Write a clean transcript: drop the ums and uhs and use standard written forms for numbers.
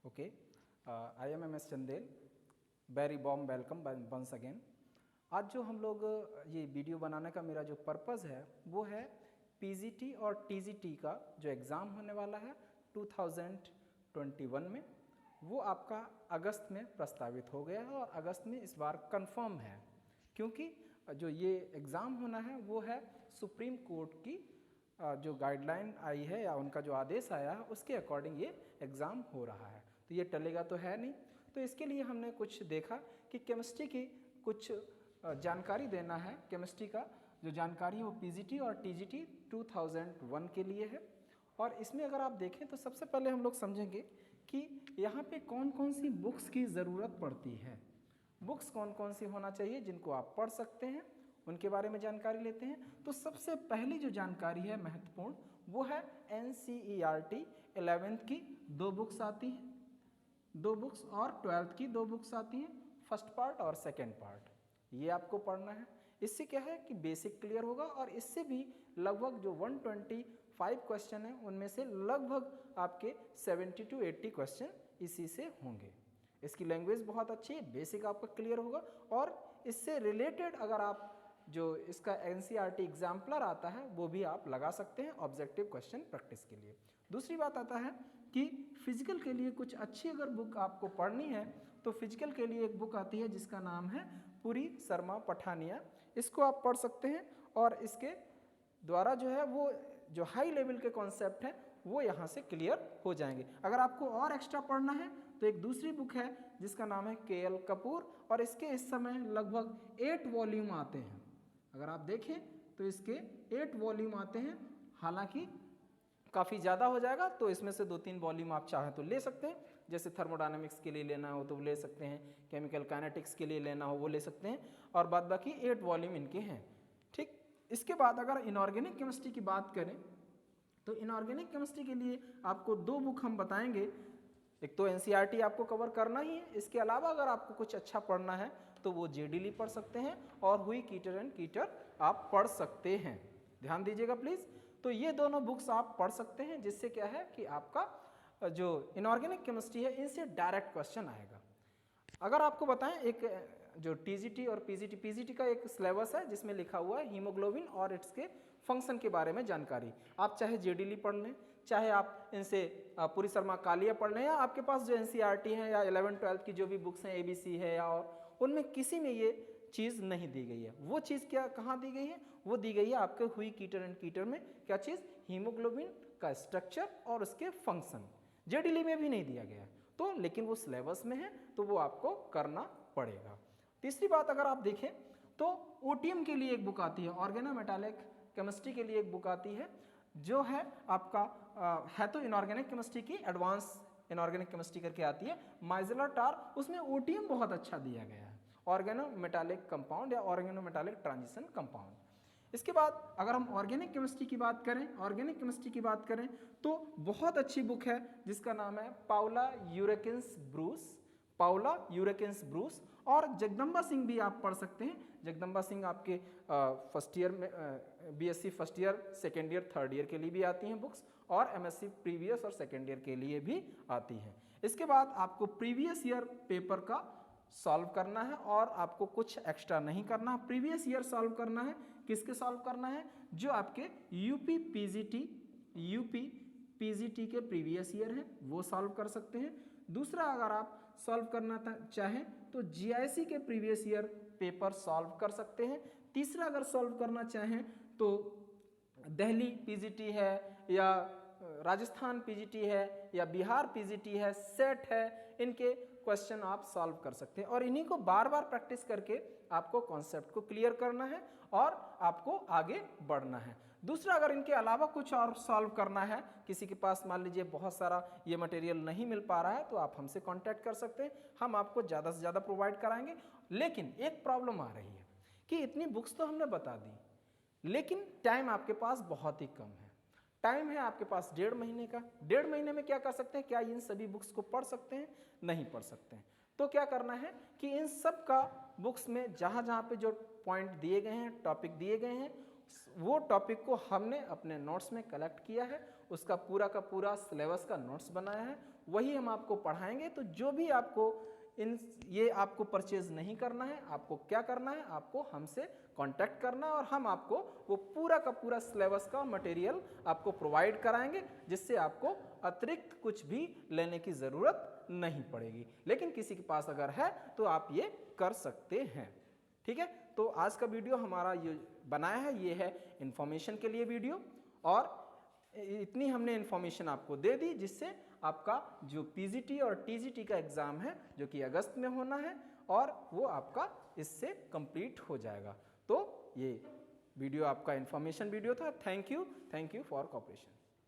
Okay, I am MS Chandel, very warm welcome once again. आज जो हम लोग ये वीडियो बनाने का मेरा जो पर्पज़ है वो है पीजीटी और टीजीटी का जो एग्ज़ाम होने वाला है 2021 में, वो आपका अगस्त में प्रस्तावित हो गया है और अगस्त में इस बार कंफर्म है, क्योंकि जो ये एग्ज़ाम होना है वो है सुप्रीम कोर्ट की जो गाइडलाइन आई है या उनका जो आदेश आया है उसके अकॉर्डिंग ये एग्ज़ाम हो रहा है। तो ये टलेगा तो है नहीं, तो इसके लिए हमने कुछ देखा कि केमिस्ट्री की कुछ जानकारी देना है। केमिस्ट्री का जो जानकारी है वो पीजीटी और टीजीटी 2001 के लिए है। और इसमें अगर आप देखें तो सबसे पहले हम लोग समझेंगे कि यहाँ पे कौन कौन सी बुक्स की ज़रूरत पड़ती है, बुक्स कौन कौन सी होना चाहिए जिनको आप पढ़ सकते हैं, उनके बारे में जानकारी लेते हैं। तो सबसे पहली जो जानकारी है महत्वपूर्ण वो है NCERT 11th की 2 बुक्स आती हैं, 2 बुक्स, और 12th की 2 बुक्स आती हैं, फर्स्ट पार्ट और सेकेंड पार्ट। ये आपको पढ़ना है। इससे क्या है कि बेसिक क्लियर होगा और इससे भी लगभग जो 125 क्वेश्चन है उनमें से लगभग आपके 70 to 80 क्वेश्चन इसी से होंगे। इसकी लैंग्वेज बहुत अच्छी है, बेसिक आपका क्लियर होगा और इससे रिलेटेड अगर आप जो इसका NCERT एग्जाम्पलर आता है वो भी आप लगा सकते हैं ऑब्जेक्टिव क्वेश्चन प्रैक्टिस के लिए। दूसरी बात आता है कि फिजिकल के लिए कुछ अच्छी अगर बुक आपको पढ़नी है तो फिजिकल के लिए एक बुक आती है जिसका नाम है पुरी शर्मा पठानिया। इसको आप पढ़ सकते हैं और इसके द्वारा जो है वो जो हाई लेवल के कॉन्सेप्ट हैं वो यहाँ से क्लियर हो जाएंगे। अगर आपको और एक्स्ट्रा पढ़ना है तो एक दूसरी बुक है जिसका नाम है KL कपूर और इसके इस समय लगभग 8 वॉल्यूम आते हैं। अगर आप देखें तो इसके 8 वॉल्यूम आते हैं, हालांकि काफ़ी ज़्यादा हो जाएगा तो इसमें से 2-3 वॉल्यूम आप चाहें तो ले सकते हैं, जैसे थर्मोडायनामिक्स के लिए लेना हो तो वो ले सकते हैं, केमिकल काइनेटिक्स के लिए लेना हो वो ले सकते हैं, और बाद बाकी 8 वॉल्यूम इनके हैं। ठीक, इसके बाद अगर इनऑर्गेनिक केमिस्ट्री की बात करें तो इनऑर्गेनिक केमिस्ट्री के लिए आपको 2 बुक हम बताएंगे। एक तो NCERT आपको कवर करना ही है, इसके अलावा अगर आपको कुछ अच्छा पढ़ना है तो वो JDLE पढ़ सकते हैं और हुई कीटर एंड कीटर आप पढ़ सकते हैं। ध्यान दीजिएगा प्लीज़। तो ये दोनों बुक्स आप पढ़ सकते हैं, जिससे क्या है कि आपका जो इनऑर्गेनिक केमिस्ट्री है इनसे डायरेक्ट क्वेश्चन आएगा। अगर आपको बताएं एक जो टीजीटी और पीजीटी का एक सिलेबस है जिसमें लिखा हुआ है हीमोग्लोबिन और इसके फंक्शन के बारे में जानकारी। आप चाहे JDLE पढ़ लें, चाहे आप इनसे पुरी शर्मा कालिया पढ़ लें, या आपके पास जो NCERT है या 11th-12th की जो भी बुक्स हैं ABC है या और उनमें किसी में ये चीज़ नहीं दी गई है। वो चीज़ क्या कहाँ दी गई है? वो दी गई है आपके हुई कीटर एंड कीटर में। क्या चीज़? हीमोग्लोबिन का स्ट्रक्चर और उसके फंक्शन। JDLE में भी नहीं दिया गया तो, लेकिन वो सिलेबस में है तो वो आपको करना पड़ेगा। तीसरी बात अगर आप देखें तो OTM के लिए एक बुक आती है, ऑर्गेनोमेटालिक केमिस्ट्री के लिए एक बुक आती है जो है आपका है तो इनऑर्गेनिक केमिस्ट्री की एडवांस इनऑर्गेनिक केमिस्ट्री करके आती है, माइजलर टार। उसमें OTM बहुत अच्छा दिया गया है, ऑर्गेनोमेटालिक कंपाउंड या ऑर्गेनोमेटालिक ट्रांजिशन कंपाउंड। इसके बाद अगर हम ऑर्गेनिक केमिस्ट्री की बात करें तो बहुत अच्छी बुक है जिसका नाम है पाउला यूरेकिंस ब्रूस और जगदम्बा सिंह भी आप पढ़ सकते हैं। जगदम्बा सिंह आपके फर्स्ट ईयर में BSc first year, second year, third year के लिए भी आती हैं बुक्स, और MSc प्रीवियस और सेकेंड ईयर के लिए भी आती हैं। इसके बाद आपको प्रीवियस ईयर पेपर का सॉल्व करना है और आपको कुछ एक्स्ट्रा नहीं करना। प्रीवियस ईयर सॉल्व करना है, किसके सॉल्व करना है? जो आपके यूपी पीजीटी के प्रीवियस ईयर हैं वो सॉल्व कर सकते हैं। दूसरा अगर आप सॉल्व करना चाहें तो GIC के प्रीवियस ईयर पेपर सॉल्व कर सकते हैं। तीसरा अगर सॉल्व करना चाहें तो दिल्ली पीजीटी है या राजस्थान पीजीटी है या बिहार पीजीटी है, सेट है, इनके क्वेश्चन आप सॉल्व कर सकते हैं और इन्हीं को बार बार प्रैक्टिस करके आपको कॉन्सेप्ट को क्लियर करना है और आपको आगे बढ़ना है। दूसरा, अगर इनके अलावा कुछ और सॉल्व करना है, किसी के पास मान लीजिए बहुत सारा ये मटेरियल नहीं मिल पा रहा है तो आप हमसे कांटेक्ट कर सकते हैं, हम आपको ज़्यादा से ज़्यादा प्रोवाइड कराएंगे। लेकिन एक प्रॉब्लम आ रही है कि इतनी बुक्स तो हमने बता दी लेकिन टाइम आपके पास बहुत ही कम है। टाइम है आपके पास 1.5 महीने का। 1.5 महीने में क्या कर सकते हैं? क्या इन सभी बुक्स को पढ़ सकते हैं? नहीं पढ़ सकते हैं। तो क्या करना है कि इन सब का बुक्स में जहाँ जहाँ पे जो पॉइंट दिए गए हैं, टॉपिक दिए गए हैं, वो टॉपिक को हमने अपने नोट्स में कलेक्ट किया है, उसका पूरा का पूरा सिलेबस का नोट्स बनाया है, वही हम आपको पढ़ाएंगे। तो जो भी आपको ये आपको परचेज नहीं करना है, आपको क्या करना है, आपको हमसे कांटेक्ट करना है और हम आपको वो पूरा का पूरा सिलेबस का मटेरियल आपको प्रोवाइड कराएंगे, जिससे आपको अतिरिक्त कुछ भी लेने की ज़रूरत नहीं पड़ेगी। लेकिन किसी के पास अगर है तो आप ये कर सकते हैं। ठीक है, तो आज का वीडियो हमारा ये बनाया है, ये है इन्फॉर्मेशन के लिए वीडियो, और इतनी हमने इन्फॉर्मेशन आपको दे दी जिससे आपका जो पीजीटी और टीजीटी का एग्ज़ाम है जो कि अगस्त में होना है, और वो आपका इससे कंप्लीट हो जाएगा। तो ये वीडियो आपका इन्फॉर्मेशन वीडियो था। Thank you for cooperation.